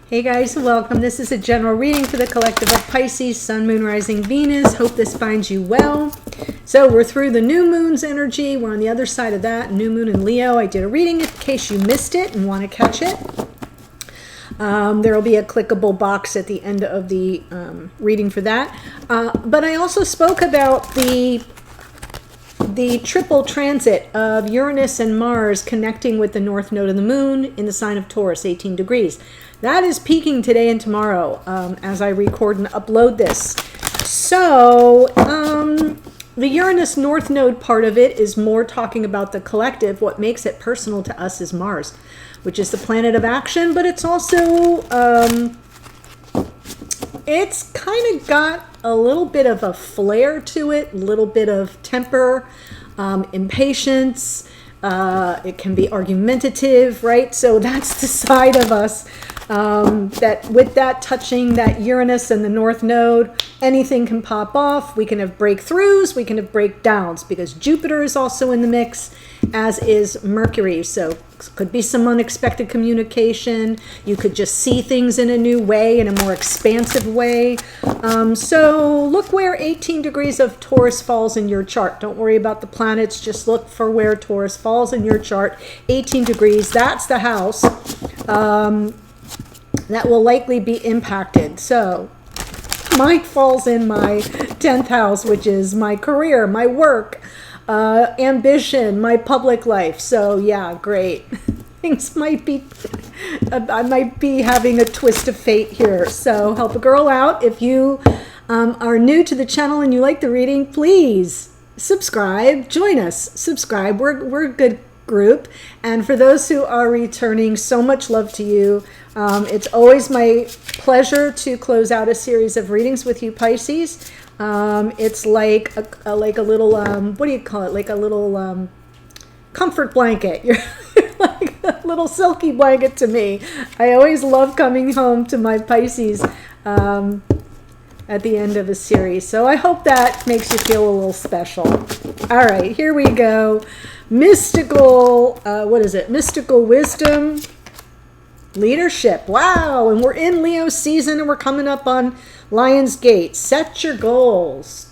Hey guys, welcome. This is a general reading for the collective of Pisces, Sun, Moon, Rising, Venus. Hope this finds you well. So we're through the new moon's energy. We're on the other side of that, new moon in Leo. I did a reading in case you missed it and want to catch it. There will be a clickable box at the end of the reading for that. But I also spoke about the triple transit of Uranus and Mars connecting with the north node of the moon in the sign of Taurus, 18 degrees. That is peaking today and tomorrow as I record and upload this. So the Uranus north node part of it is more talking about the collective. What makes it personal to us is Mars, which is the planet of action, but it's also, it's kind of got a little bit of a flair to it, a little bit of temper, impatience. It can be argumentative, right? So that's the side of us that with that touching that Uranus and the North Node, anything can pop off. We can have breakthroughs, we can have breakdowns, because Jupiter is also in the mix, as is Mercury. So could be some unexpected communication. You could just see things in a new way, in a more expansive way. So look where 18 degrees of Taurus falls in your chart. Don't worry about the planets. Just look for where Taurus falls in your chart. 18 degrees, that's the house that will likely be impacted. So mine falls in my 10th house, which is my career, my work, ambition, my public life. So yeah, great. Things might be, I might be having a twist of fate here. So help a girl out. If you are new to the channel and you like the reading, please subscribe, join us, subscribe. We're a good group. And for those who are returning, so much love to you. It's always my pleasure to close out a series of readings with you, Pisces. It's like a little, what do you call it? Like a little comfort blanket. You're like a little silky blanket to me. I always love coming home to my Pisces at the end of a series. So I hope that makes you feel a little special. All right, here we go. Mystical, what is it? Mystical wisdom. Leadership. Wow. And we're in Leo season and we're coming up on Lion's Gate. Set your goals.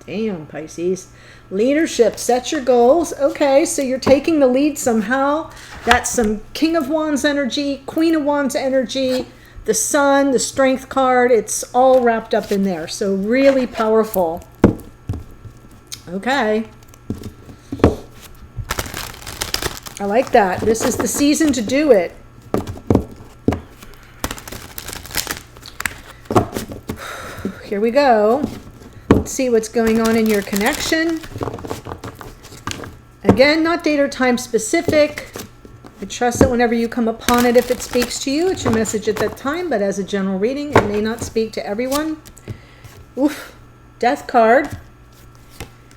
Damn, Pisces. Leadership. Set your goals. Okay, so you're taking the lead somehow. That's some King of Wands energy, Queen of Wands energy, the Sun, the Strength card. It's all wrapped up in there. So really powerful. Okay. I like that. This is the season to do it. Here we go. Let's see what's going on in your connection. Again, not date or time specific. I trust that whenever you come upon it, if it speaks to you, it's your message at that time, but as a general reading, it may not speak to everyone. Oof. Death card.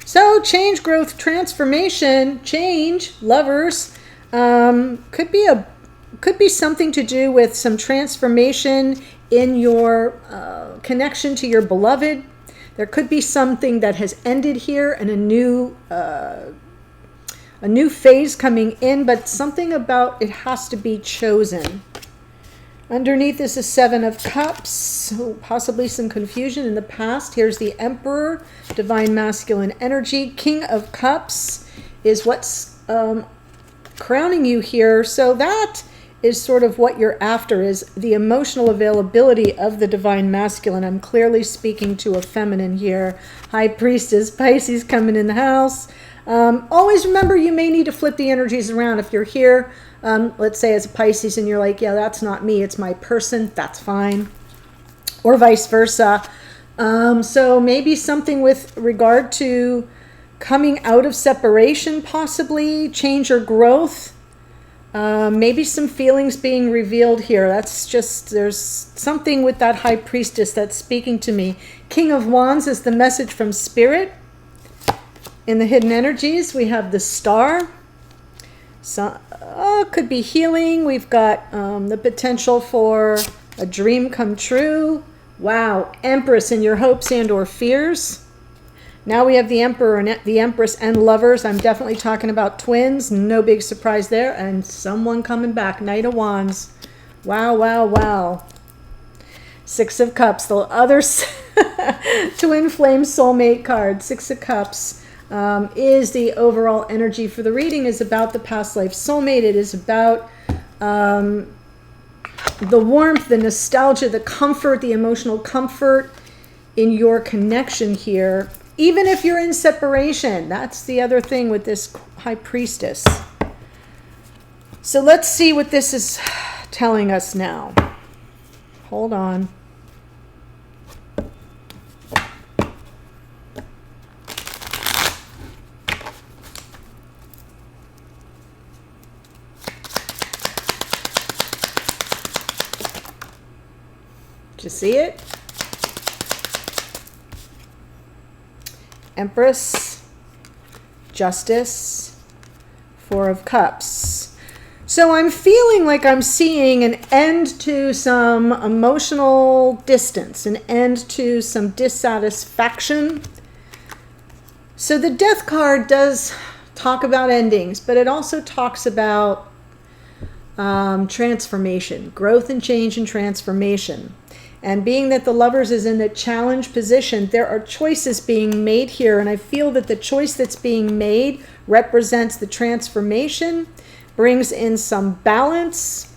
So, change, growth, transformation, change, lovers, could be something to do with some transformation in your connection to your beloved. There could be something that has ended here and a new phase coming in, but something about it has to be chosen. Underneath is a 7 of Cups, so possibly some confusion in the past. Here's the Emperor, divine masculine energy. King of Cups is what's crowning you here. So that is sort of what you're after, is the emotional availability of the divine masculine. I'm clearly speaking to a feminine here. High Priestess, Pisces coming in the house. Always remember, you may need to flip the energies around. If you're here, let's say as a Pisces, and you're like, yeah, that's not me, it's my person, that's fine. Or vice versa. So maybe something with regard to coming out of separation, possibly, change or growth. Maybe some feelings being revealed here. That's just, there's something with that High Priestess that's speaking to me. King of Wands is the message from Spirit. In the hidden energies, we have the Star. So, could be healing. We've got the potential for a dream come true. Wow. Empress in your hopes and or fears. Now we have the Emperor and the Empress and lovers. I'm definitely talking about twins. No big surprise there. And someone coming back. Knight of Wands. Wow, wow, wow. Six of Cups, the other twin flame soulmate card. Six of Cups is the overall energy for the reading, is about the past life soulmate. It is about the warmth, the nostalgia, the comfort, the emotional comfort in your connection here, even if you're in separation. That's the other thing with this High Priestess. So let's see what this is telling us now. Hold on. Did you see it? Empress, Justice, Four of Cups. So I'm feeling like I'm seeing an end to some emotional distance, an end to some dissatisfaction. So the Death card does talk about endings, but it also talks about transformation, growth and change and transformation. And being that the Lovers is in the challenge position, there are choices being made here. And I feel that the choice that's being made represents the transformation, brings in some balance.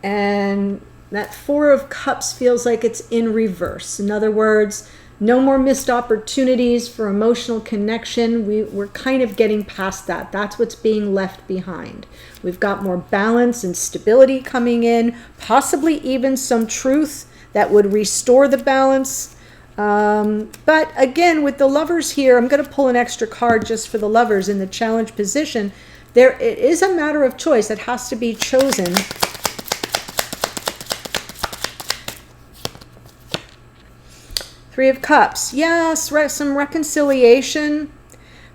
And that Four of Cups feels like it's in reverse. In other words, no more missed opportunities for emotional connection. We're kind of getting past that. That's what's being left behind. We've got more balance and stability coming in, possibly even some truth that would restore the balance. But again, with the Lovers here, I'm going to pull an extra card just for the Lovers in the challenge position. It is a matter of choice that has to be chosen. Three of Cups. Yes, some reconciliation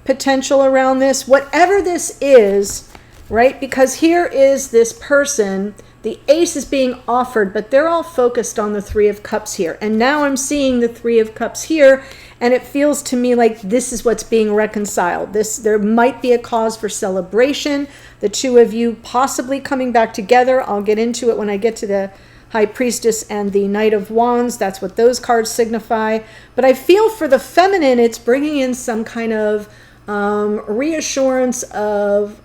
potential around this. Whatever this is, right? Because here is this person. The Ace is being offered, but they're all focused on the Three of Cups here. And now I'm seeing the Three of Cups here, and it feels to me like this is what's being reconciled. There might be a cause for celebration. The two of you possibly coming back together. I'll get into it when I get to the High Priestess and the Knight of Wands. That's what those cards signify. But I feel for the feminine, it's bringing in some kind of reassurance of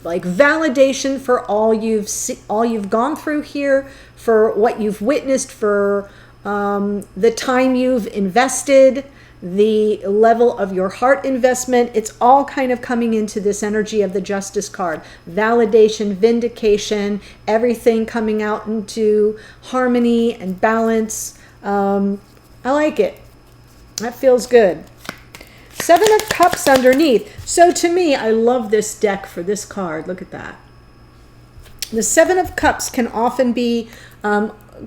like validation for all you've gone through here, for what you've witnessed, for the time you've invested, the level of your heart investment. It's all kind of coming into this energy of the Justice card. Validation, vindication, everything coming out into harmony and balance. I like it. That feels good. Seven of Cups underneath. So to me, I love this deck for this card. Look at that. The Seven of Cups can often be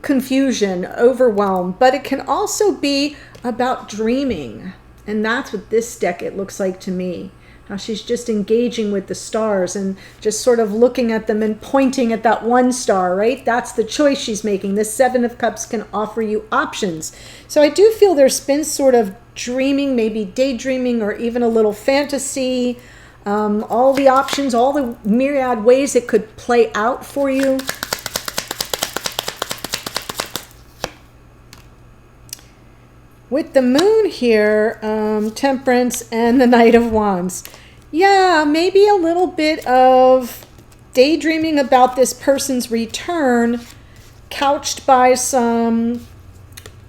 confusion, overwhelm, but it can also be about dreaming. And that's what this deck, it looks like to me. How she's just engaging with the stars and just sort of looking at them and pointing at that one star, right? That's the choice she's making. The Seven of Cups can offer you options. So I do feel there's been sort of dreaming, maybe daydreaming, or even a little fantasy. All the options, all the myriad ways it could play out for you. With the Moon here, Temperance and the Knight of Wands. Yeah, maybe a little bit of daydreaming about this person's return, couched by some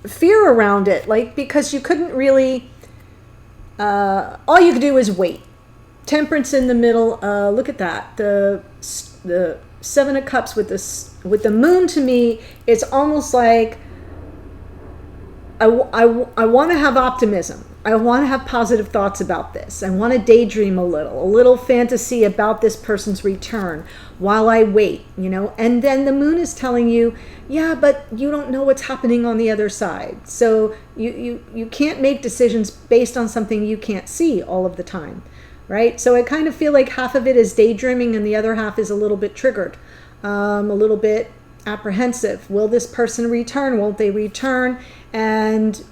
fear around it. Like, because you couldn't really, all you could do is wait. Temperance in the middle, look at that. The Seven of Cups with the Moon, to me, it's almost like, I want to have optimism. I want to have positive thoughts about this. I want to daydream a little fantasy about this person's return while I wait, you know. And then the Moon is telling you, yeah, but you don't know what's happening on the other side. So you can't make decisions based on something you can't see all of the time, right? So I kind of feel like half of it is daydreaming and the other half is a little bit triggered, a little bit apprehensive. Will this person return? Won't they return? And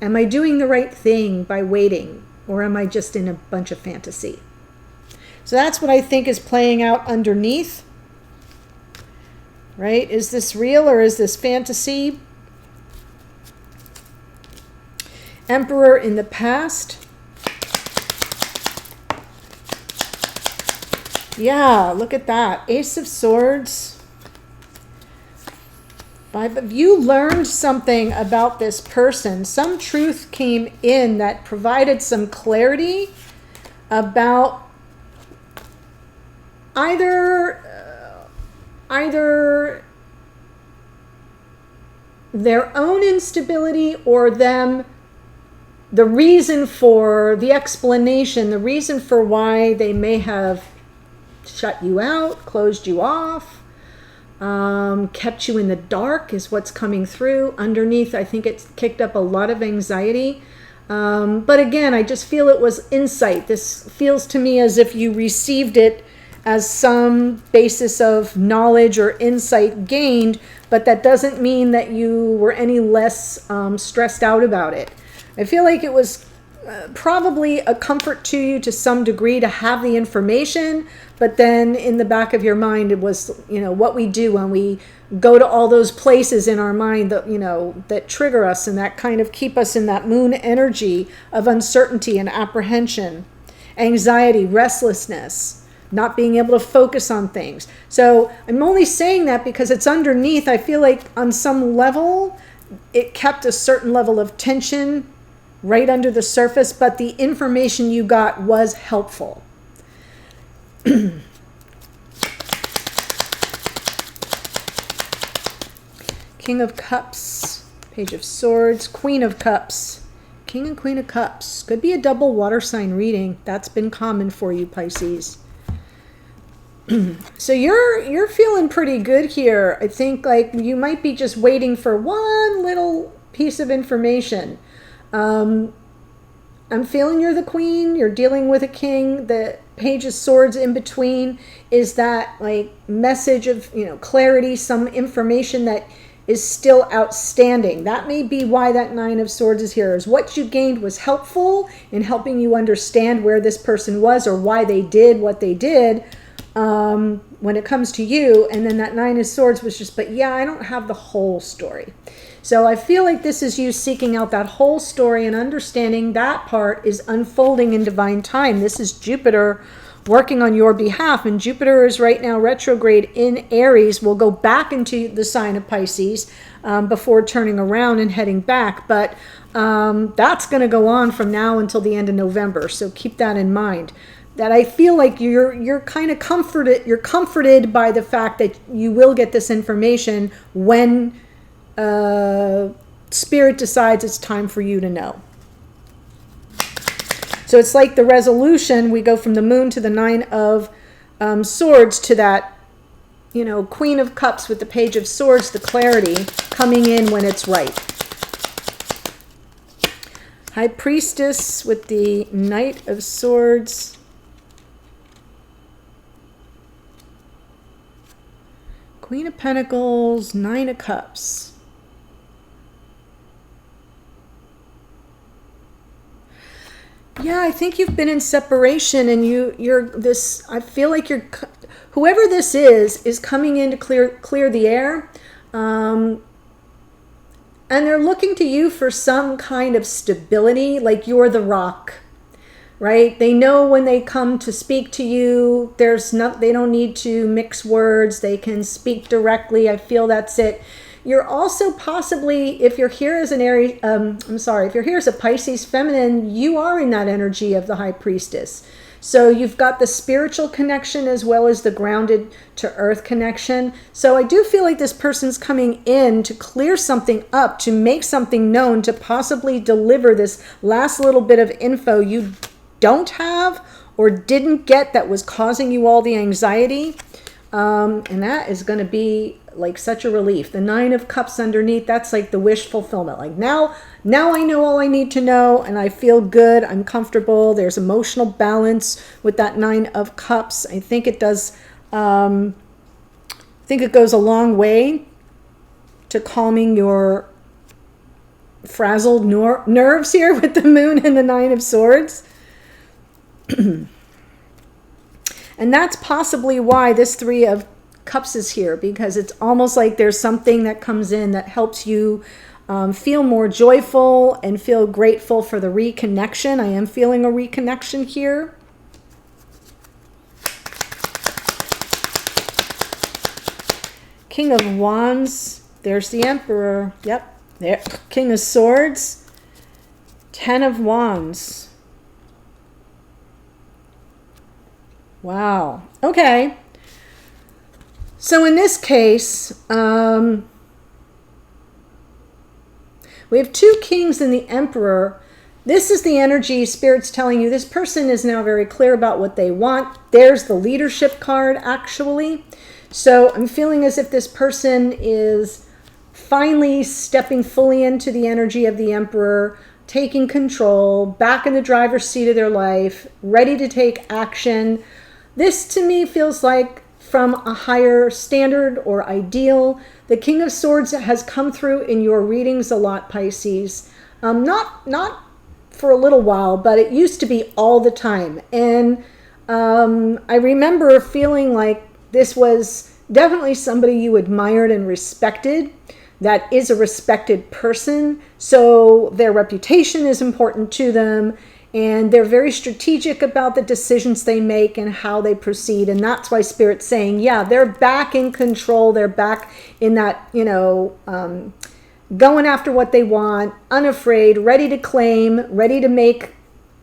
am I doing the right thing by waiting? Or am I just in a bunch of fantasy? So that's what I think is playing out underneath. right? Is this real or is this fantasy? Emperor in the past. Yeah, look at that. Ace of Swords. You learned something about this person. Some truth came in that provided some clarity about either their own instability or them, the reason for the explanation, the reason for why they may have shut you out, closed you off, kept you in the dark is what's coming through. Underneath, I think it's kicked up a lot of anxiety. But again, I just feel it was insight. This feels to me as if you received it as some basis of knowledge or insight gained, but that doesn't mean that you were any less stressed out about it. I feel like it was probably a comfort to you to some degree to have the information, but then in the back of your mind, it was, what we do when we go to all those places in our mind that, that trigger us and that kind of keep us in that moon energy of uncertainty and apprehension, anxiety, restlessness, not being able to focus on things. So I'm only saying that because it's underneath. I feel like on some level, it kept a certain level of tension right under the surface, but the information you got was helpful. King of Cups, Page of Swords, Queen of Cups, King and Queen of Cups. Could be a double water sign reading. That's been common for you, Pisces. So you're feeling pretty good here. I think like you might be just waiting for one little piece of information. I'm feeling you're the queen, you're dealing with a king. The Page of Swords in between is that like message of, clarity, some information that is still outstanding. That may be why that Nine of Swords is here, is what you gained was helpful in helping you understand where this person was or why they did what they did when it comes to you. And then that Nine of Swords was just, but yeah, I don't have the whole story. So I feel like this is you seeking out that whole story and understanding that part is unfolding in divine time. This is Jupiter working on your behalf, and Jupiter is right now retrograde in Aries. We'll go back into the sign of Pisces before turning around and heading back, but that's going to go on from now until the end of November. So keep that in mind. That I feel like you're kind of comforted. You're comforted by the fact that you will get this information when Spirit decides it's time for you to know. So it's like the resolution. We go from the moon to the Nine of Swords to that, Queen of Cups with the Page of Swords, the clarity coming in when it's right. High Priestess with the Knight of Swords. Queen of Pentacles, Nine of Cups. Yeah, I think you've been in separation and you're this, I feel like whoever this is coming in to clear the air. And they're looking to you for some kind of stability, like you're the rock, right? They know when they come to speak to you, they don't need to mix words. They can speak directly. I feel that's it. You're also possibly, if you're here as an Aries, if you're here as a Pisces feminine, you are in that energy of the High Priestess. So you've got the spiritual connection as well as the grounded to earth connection. So I do feel like this person's coming in to clear something up, to make something known, to possibly deliver this last little bit of info you don't have or didn't get that was causing you all the anxiety. And that is going to be like such a relief. The Nine of Cups underneath, that's like the wish fulfillment. Like now I know all I need to know and I feel good. I'm comfortable. There's emotional balance with that Nine of Cups. I think it does, I think it goes a long way to calming your frazzled nerves here with the moon and the Nine of Swords. And that's possibly why this Three of Cups is here because it's almost like there's something that comes in that helps you feel more joyful and feel grateful for the reconnection. I am feeling a reconnection here. King of Wands. There's the Emperor. Yep. There. King of Swords. 10 of Wands. Wow. Okay. So in this case, we have 2 kings and the Emperor. This is the energy Spirit's telling you. This person is now very clear about what they want. There's the leadership card, actually. So I'm feeling as if this person is finally stepping fully into the energy of the Emperor, taking control, back in the driver's seat of their life, ready to take action. This to me feels like from a higher standard or ideal. The King of Swords has come through in your readings a lot, Pisces. Not for a little while, but it used to be all the time. And I remember feeling like this was definitely somebody you admired and respected. That is a respected person. So their reputation is important to them. And they're very strategic about the decisions they make and how they proceed. And that's why Spirit's saying, yeah, they're back in control. They're back in that, going after what they want, unafraid, ready to claim, ready to make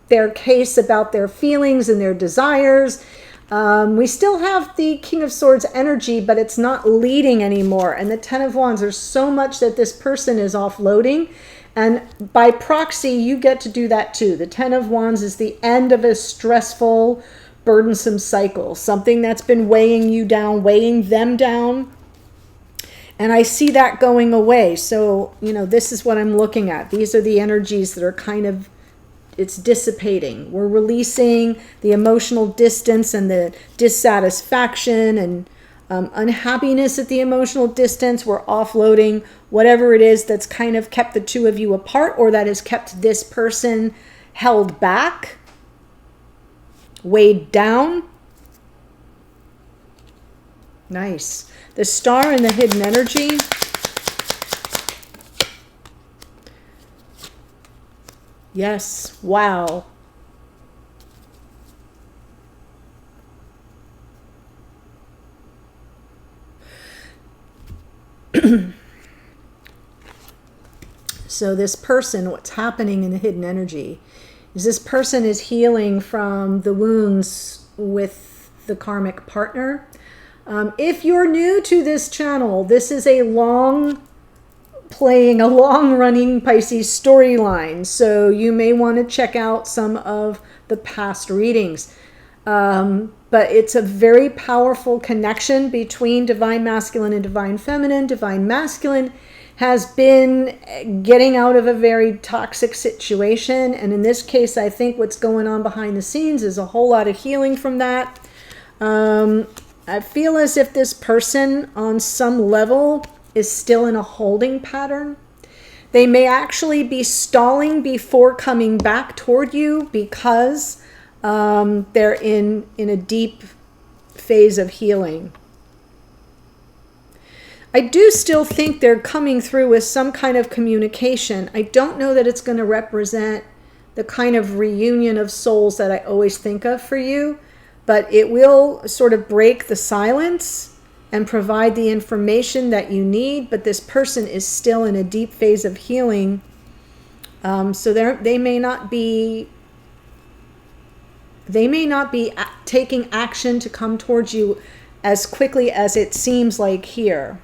their case about their feelings and their desires. We still have the King of Swords energy, but it's not leading anymore. And the 10 of Wands, there's so much that this person is offloading. And by proxy, you get to do that too. The 10 of Wands is the end of a stressful, burdensome cycle. Something that's been weighing you down, weighing them down. And I see that going away. So, this is what I'm looking at. These are the energies that are kind of, it's dissipating. We're releasing the emotional distance and the dissatisfaction and unhappiness at the emotional distance. We're offloading whatever it is that's kind of kept the 2 of you apart, or that has kept this person held back, weighed down. Nice. The Star and the hidden energy. Yes. Wow. So this person, what's happening in the hidden energy is this person is healing from the wounds with the karmic partner. If you're new to this channel, this is a long running Pisces storyline. So you may want to check out some of the past readings. But it's a very powerful connection between divine masculine and divine feminine. Divine masculine has been getting out of a very toxic situation. And in this case, I think what's going on behind the scenes is a whole lot of healing from that. I feel as if this person on some level is still in a holding pattern. They may actually be stalling before coming back toward you because they're in a deep phase of healing. I do still think they're coming through with some kind of communication. I don't know that it's going to represent the kind of reunion of souls that I always think of for you, but it will sort of break the silence and provide the information that you need. But this person is still in a deep phase of healing. So they may not be taking action to come towards you as quickly as it seems like here.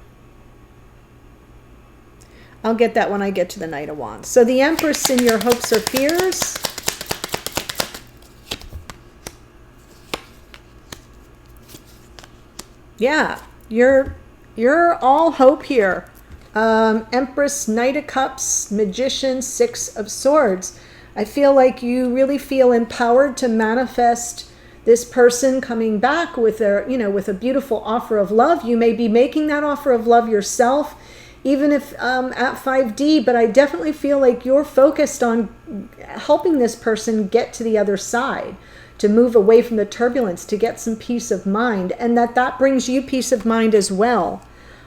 I'll get that when I get to the Knight of Wands. So the Empress in your hopes or fears. Yeah, you're all hope here. Empress, Knight of Cups, Magician, 6 of Swords. I feel like you really feel empowered to manifest this person coming back with a beautiful offer of love. You may be making that offer of love yourself. even if at 5D, but I definitely feel like you're focused on helping this person get to the other side, to move away from the turbulence, to get some peace of mind, and that brings you peace of mind as well.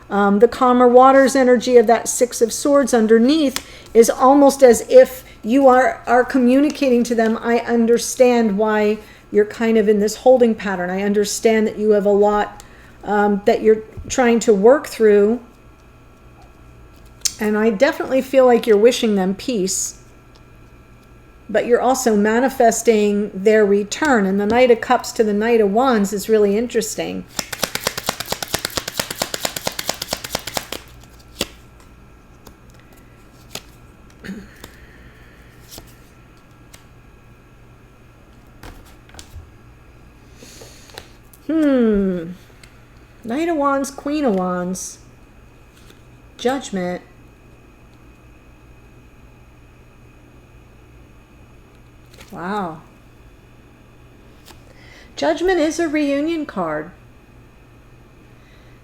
The calmer waters energy of that Six of Swords underneath is almost as if you are communicating to them, I understand why you're kind of in this holding pattern. I understand that you have a lot that you're trying to work through. And I definitely feel like you're wishing them peace. But you're also manifesting their return. And the Knight of Cups to the Knight of Wands is really interesting. Knight of Wands, Queen of Wands, Judgment. Wow. Judgment is a reunion card.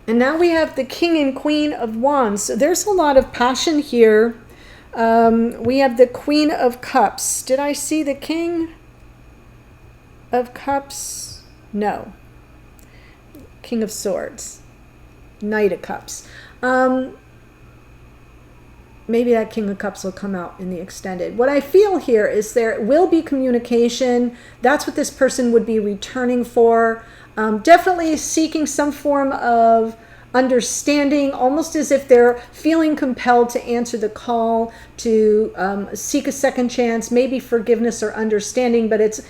And now we have the King and Queen of Wands. So there's a lot of passion here. We have the Queen of Cups. Did I see the King of Cups? No. King of Swords. Knight of Cups. Maybe that King of Cups will come out in the extended. What I feel here is there will be communication. That's what this person would be returning for. Definitely seeking some form of understanding, almost as if they're feeling compelled to answer the call, to seek a second chance, maybe forgiveness or understanding, but it's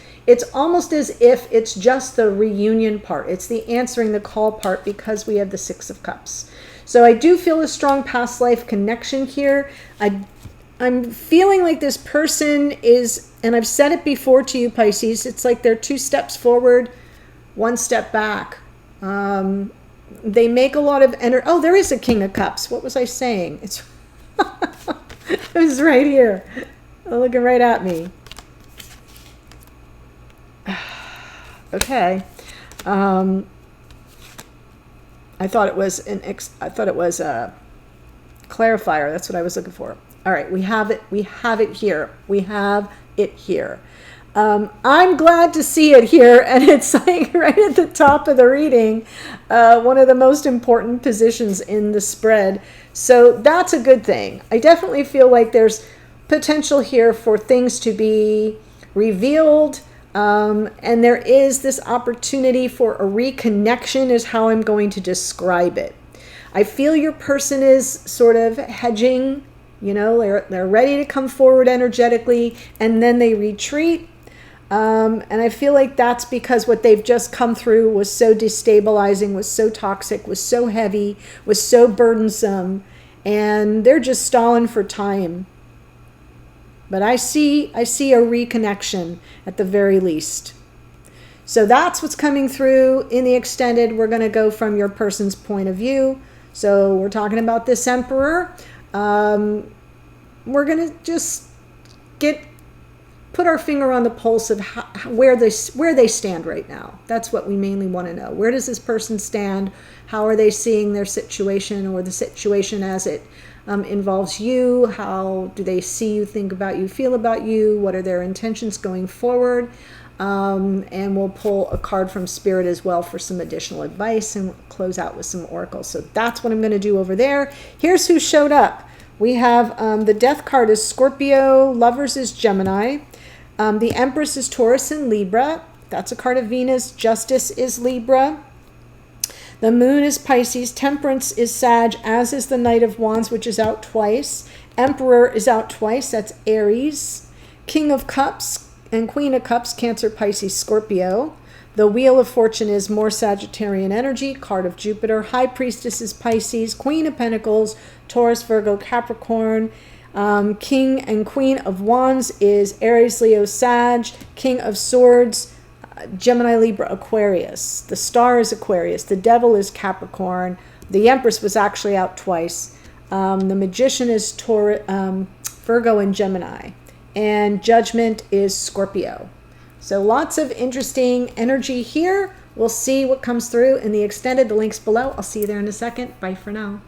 almost as if it's just the reunion part. It's the answering the call part because we have the Six of Cups. So I do feel a strong past life connection here. I'm feeling like this person is, and I've said it before to you, Pisces, it's like they're 2 steps forward, 1 step back. They make a lot of energy. Oh, there is a King of Cups. What was I saying? It's it was right here. Looking right at me. Okay. I thought it was a clarifier. That's what I was looking for. All right, we have it. We have it here. We have it here. I'm glad to see it here, and it's like right at the top of the reading, one of the most important positions in the spread. So that's a good thing. I definitely feel like there's potential here for things to be revealed, and there is this opportunity for a reconnection is how I'm going to describe it. I feel your person is sort of hedging, you know, they're ready to come forward energetically, and then they retreat. And I feel like that's because what they've just come through was so destabilizing, was so toxic, was so heavy, was so burdensome, and they're just stalling for time. But I see a reconnection at the very least. So that's what's coming through in the extended. We're going to go from your person's point of view. So we're talking about this Emperor. We're going to just put our finger on the pulse of where they stand right now. That's what we mainly want to know. Where does this person stand? How are they seeing their situation, or the situation as it involves you? How do they see you, think about you, feel about you? What are their intentions going forward? And we'll pull a card from Spirit as well for some additional advice, and we'll close out with some oracles. So that's what I'm going to do over there. Here's who showed up. We have the Death card is Scorpio, Lovers is Gemini. The Empress is Taurus and Libra. That's a card of Venus. Justice is Libra. The Moon is Pisces. Temperance is Sag, as is the Knight of Wands, which is out twice. Emperor is out twice. That's Aries. King of Cups and Queen of Cups, Cancer, Pisces, Scorpio. The Wheel of Fortune is more Sagittarian energy. Card of Jupiter. High Priestess is Pisces. Queen of Pentacles, Taurus, Virgo, Capricorn. King and Queen of Wands is Aries, Leo, Sag. King of Swords, Gemini, Libra, Aquarius. The Star is Aquarius. The Devil is Capricorn. The Empress was actually out twice. The Magician is Virgo and Gemini. And Judgment is Scorpio. So lots of interesting energy here. We'll see what comes through in the extended. The link's below. I'll see you there in a second. Bye for now.